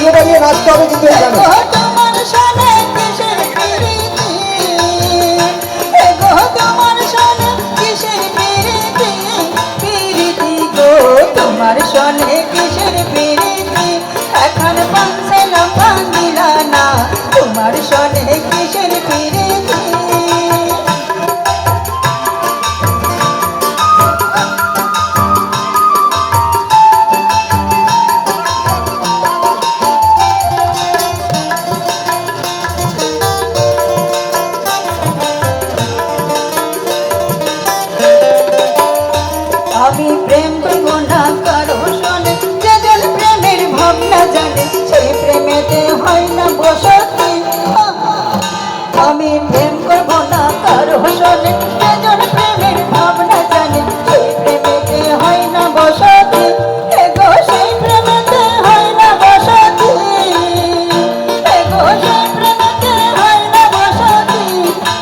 বাড়িয়ে বাড়িয়ে নাচতে হবে কিন্তু এখানে। তোমার সনে কিসের প্রীতি, তোমার সনে কিসের প্রীতি, প্রীতি গো তোমার সনে কিসের প্রীতি, এখন পাঁচলাম ভাঙিলা না তোমার সনে কিসের প্রীতি। আমি প্রেম করব না কারো সনে, যেজন প্রেমের ভাবনা জানে সেই প্রেমেতে হয় না বসতি। আমি প্রেম করব না কারো সনে, যেজন প্রেমের ভাবনা জানে সেই প্রেমেতে হয় না বসতি। এগো সেই প্রেমেতে হয় না বসতি, এগো সেই প্রেমেতে হয় না বসতি।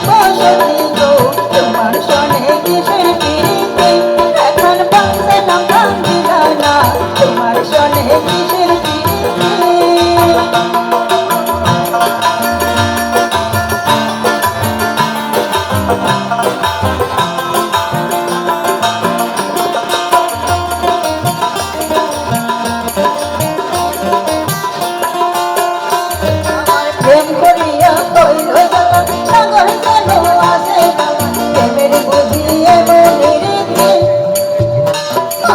বসতি গো তোমার সনে কিসের প্রীতি, এখন পাঁচলাম ভাঙিলা না তোমার সনে কিসের প্রীতি। প্রেম করিয়া কইল জ্বালা, সাগর যেন আসে জ্বালা, প্রেমের বুঝিয়ে মনের রীতি।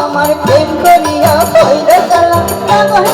আমার প্রেম করিয়া কইল জ্বালা, সাগর